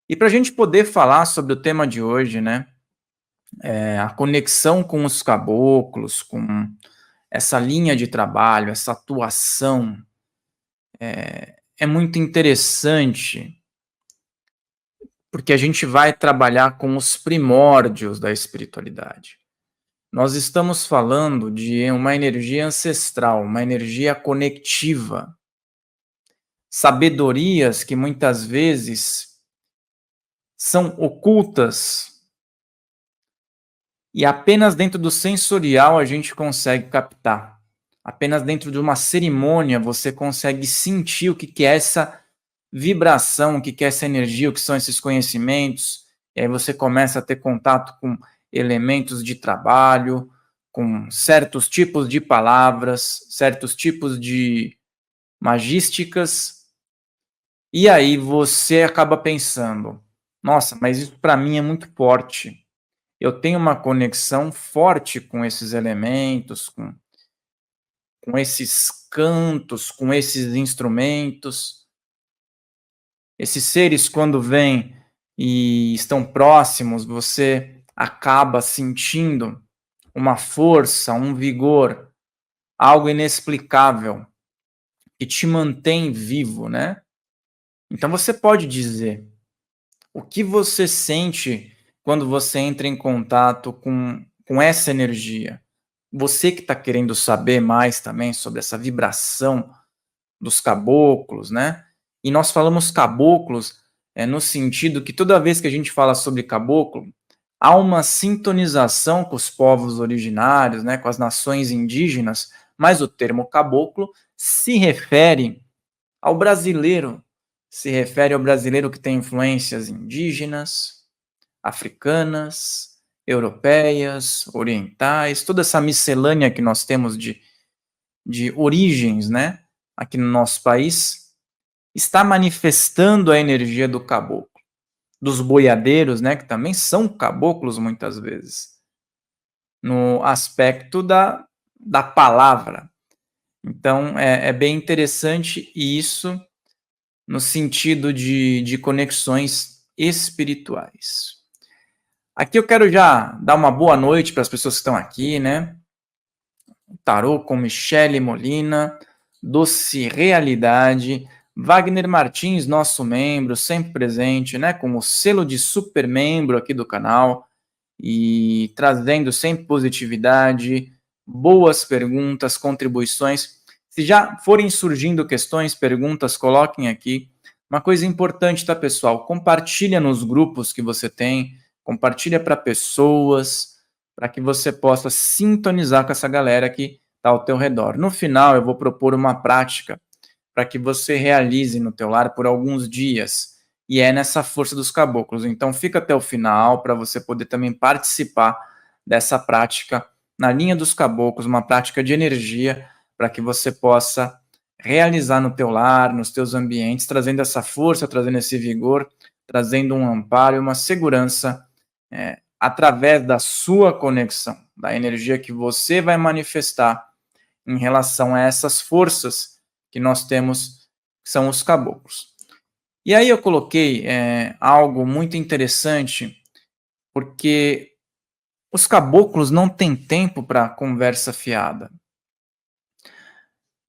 E para a gente poder falar sobre o tema de hoje, né, a conexão com os caboclos, com essa linha de trabalho, essa atuação, é muito interessante, porque a gente vai trabalhar com os primórdios da espiritualidade. Nós estamos falando de uma energia ancestral, uma energia conectiva, sabedorias que muitas vezes são ocultas e apenas dentro do sensorial a gente consegue captar. Apenas dentro de uma cerimônia você consegue sentir o que é essa vibração, o que é essa energia, o que são esses conhecimentos. E aí você começa a ter contato com elementos de trabalho, com certos tipos de palavras, certos tipos de magísticas. E aí você acaba pensando: nossa, mas isso para mim é muito forte. Eu tenho uma conexão forte com esses elementos, com esses cantos, com esses instrumentos. Esses seres, quando vêm e estão próximos, você acaba sentindo uma força, um vigor, algo inexplicável, que te mantém vivo, né? Então você pode dizer o que você sente quando você entra em contato com essa energia. Você que está querendo saber mais também sobre essa vibração dos caboclos, né? E nós falamos caboclos no sentido que toda vez que a gente fala sobre caboclo, há uma sintonização com os povos originários, né, com as nações indígenas, mas o termo caboclo se refere ao brasileiro, se refere ao brasileiro que tem influências indígenas, africanas, europeias, orientais, toda essa miscelânea que nós temos de origens, né, aqui no nosso país, está manifestando a energia do caboclo, dos boiadeiros, né, que também são caboclos muitas vezes, no aspecto da palavra. Então, é bem interessante isso no sentido de conexões espirituais. Aqui eu quero já dar uma boa noite para as pessoas que estão aqui, né? Tarô com Michele Molina, Doce Realidade, Wagner Martins, nosso membro, sempre presente, né? Com o selo de super membro aqui do canal e trazendo sempre positividade, boas perguntas, contribuições. Se já forem surgindo questões, perguntas, coloquem aqui. Uma coisa importante, tá, pessoal? Compartilha nos grupos que você tem, compartilha para pessoas, para que você possa sintonizar com essa galera que está ao teu redor. No final, eu vou propor uma prática para que você realize no teu lar por alguns dias, e é nessa força dos caboclos. Então, fica até o final para você poder também participar dessa prática na linha dos caboclos, uma prática de energia, para que você possa realizar no teu lar, nos teus ambientes, trazendo essa força, trazendo esse vigor, trazendo um amparo e uma segurança através da sua conexão, da energia que você vai manifestar em relação a essas forças que nós temos, que são os caboclos. E aí eu coloquei algo muito interessante, porque os caboclos não têm tempo para conversa fiada.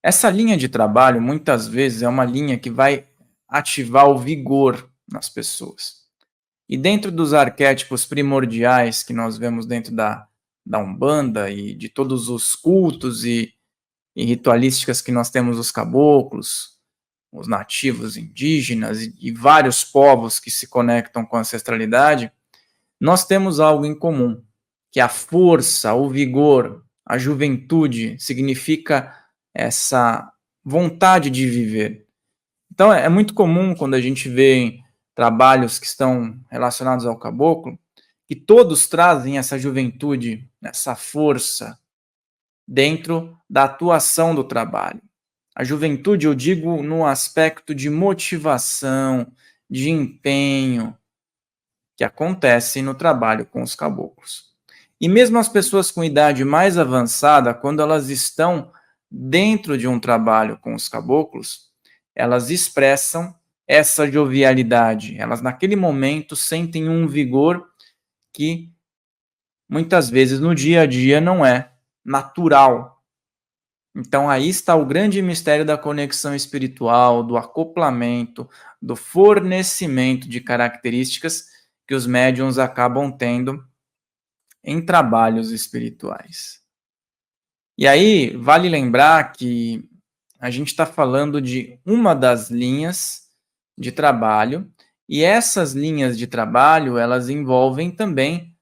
Essa linha de trabalho, muitas vezes, é uma linha que vai ativar o vigor nas pessoas. E dentro dos arquétipos primordiais que nós vemos dentro da Umbanda e de todos os cultos e ritualísticas que nós temos os caboclos, os nativos indígenas e vários povos que se conectam com a ancestralidade, nós temos algo em comum, que a força, o vigor, a juventude significa essa vontade de viver. Então é muito comum quando a gente vê trabalhos que estão relacionados ao caboclo, que todos trazem essa juventude, essa força dentro da atuação do trabalho. A juventude, eu digo no aspecto de motivação, de empenho, que acontece no trabalho com os caboclos. E mesmo as pessoas com idade mais avançada, quando elas estão dentro de um trabalho com os caboclos, elas expressam essa jovialidade. Elas, naquele momento, sentem um vigor que muitas vezes no dia a dia não é natural. Então, aí está o grande mistério da conexão espiritual, do acoplamento, do fornecimento de características que os médiums acabam tendo em trabalhos espirituais. E aí, vale lembrar que a gente está falando de uma das linhas de trabalho, e essas linhas de trabalho, elas envolvem também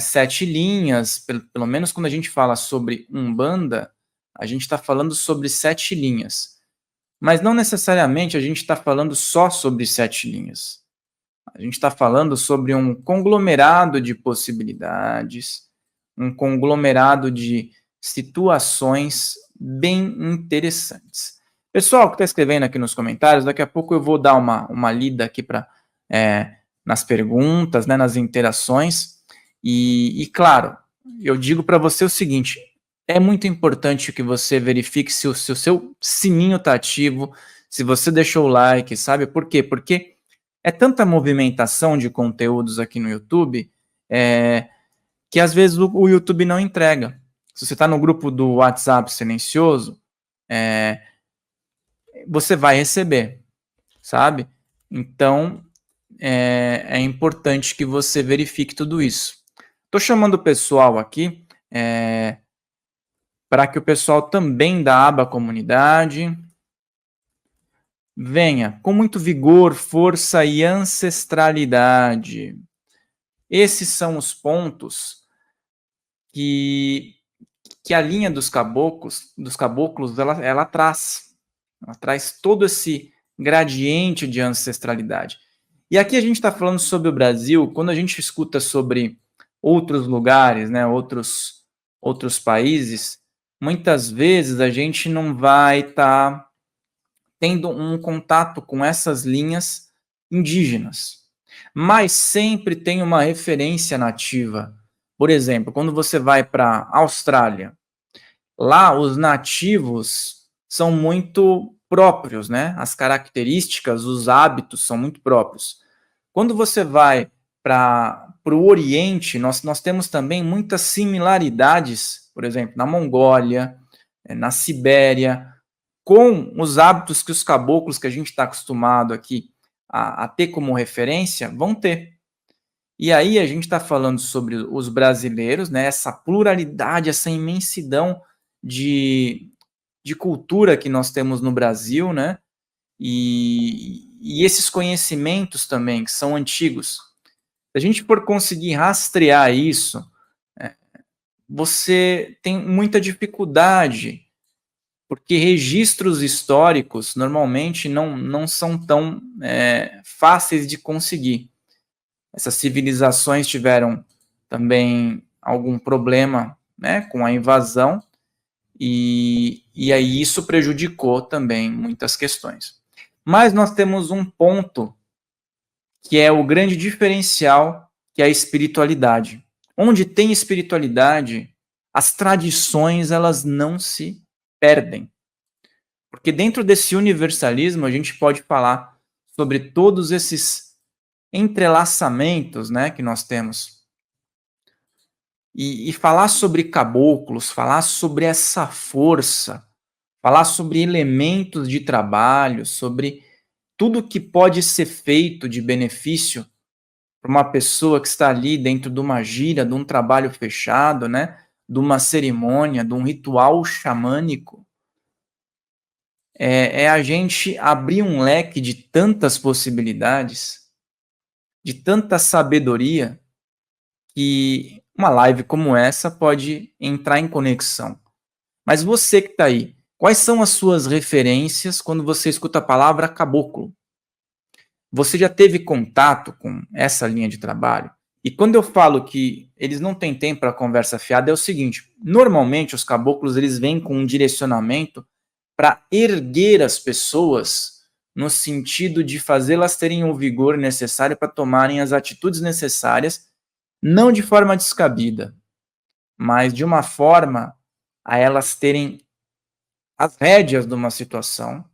7 linhas, pelo menos quando a gente fala sobre Umbanda, a gente está falando sobre 7 linhas. Mas não necessariamente a gente está falando só sobre 7 linhas. A gente está falando sobre um conglomerado de possibilidades, um conglomerado de situações bem interessantes. Pessoal que está escrevendo aqui nos comentários, daqui a pouco eu vou dar uma lida aqui nas perguntas, né, nas interações. E claro, eu digo para você o seguinte: é muito importante que você verifique se o seu sininho está ativo, se você deixou o like, sabe? Por quê? Porque é tanta movimentação de conteúdos aqui no YouTube que às vezes o YouTube não entrega. Se você está no grupo do WhatsApp silencioso, você vai receber, sabe? Então, é importante que você verifique tudo isso. Estou chamando o pessoal aqui para que o pessoal também da aba comunidade venha com muito vigor, força e ancestralidade. Esses são os pontos que a linha dos caboclos ela traz. Ela traz todo esse gradiente de ancestralidade. E aqui a gente está falando sobre o Brasil. Quando a gente escuta sobre outros lugares, né, outros países, muitas vezes a gente não vai estar tendo um contato com essas linhas indígenas, mas sempre tem uma referência nativa. Por exemplo, quando você vai para a Austrália, lá os nativos são muito próprios, né? As características, os hábitos são muito próprios. Quando você vai para o Oriente, nós temos também muitas similaridades, por exemplo, na Mongólia, na Sibéria, com os hábitos que os caboclos que a gente está acostumado aqui a ter como referência vão ter. E aí a gente está falando sobre os brasileiros, né, essa pluralidade, essa imensidão de cultura que nós temos no Brasil, né, e esses conhecimentos também, que são antigos. Se a gente for conseguir rastrear isso, você tem muita dificuldade, porque registros históricos normalmente não são tão fáceis de conseguir. Essas civilizações tiveram também algum problema, né, com a invasão, e aí isso prejudicou também muitas questões. Mas nós temos um ponto que é o grande diferencial, que é a espiritualidade. Onde tem espiritualidade, as tradições elas não se perdem. Porque dentro desse universalismo a gente pode falar sobre todos esses entrelaçamentos, né, que nós temos. E falar sobre caboclos, falar sobre essa força, falar sobre elementos de trabalho, sobre tudo que pode ser feito de benefício para uma pessoa que está ali dentro de uma gira, de um trabalho fechado, né, de uma cerimônia, de um ritual xamânico, é a gente abrir um leque de tantas possibilidades, de tanta sabedoria, que uma live como essa pode entrar em conexão. Mas você que está aí, quais são as suas referências quando você escuta a palavra caboclo? Você já teve contato com essa linha de trabalho? E quando eu falo que eles não têm tempo para conversa fiada, é o seguinte: normalmente os caboclos eles vêm com um direcionamento para erguer as pessoas no sentido de fazê-las terem o vigor necessário para tomarem as atitudes necessárias, não de forma descabida, mas de uma forma a elas terem as rédeas de uma situação,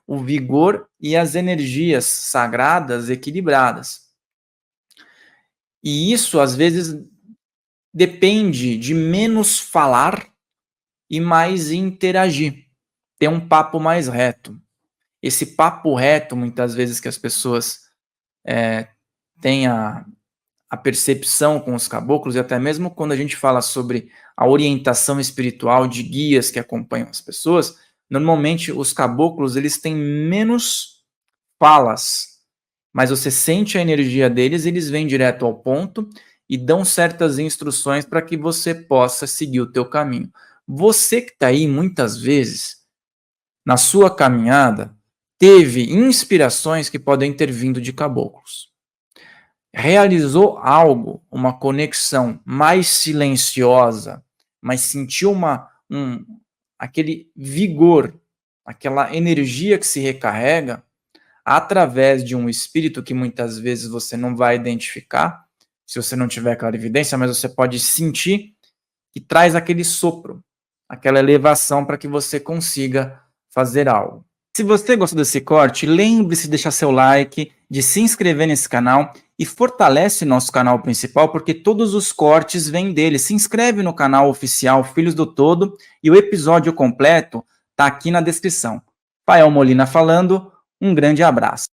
o vigor e as energias sagradas equilibradas. E isso, às vezes, depende de menos falar e mais interagir, ter um papo mais reto. Esse papo reto, muitas vezes, que as pessoas têm a percepção com os caboclos, e até mesmo quando a gente fala sobre a orientação espiritual de guias que acompanham as pessoas, normalmente os caboclos eles têm menos falas, mas você sente a energia deles, eles vêm direto ao ponto e dão certas instruções para que você possa seguir o teu caminho. Você que está aí, muitas vezes, na sua caminhada, teve inspirações que podem ter vindo de caboclos. Realizou algo, uma conexão mais silenciosa, mas sentiu aquele vigor, aquela energia que se recarrega através de um espírito que muitas vezes você não vai identificar, se você não tiver clarividência, mas você pode sentir que traz aquele sopro, aquela elevação para que você consiga fazer algo. Se você gostou desse corte, lembre-se de deixar seu like, de se inscrever nesse canal e fortalece nosso canal principal, porque todos os cortes vêm dele. Se inscreve no canal oficial Filhos do Todo e o episódio completo está aqui na descrição. Fael Molina falando, um grande abraço.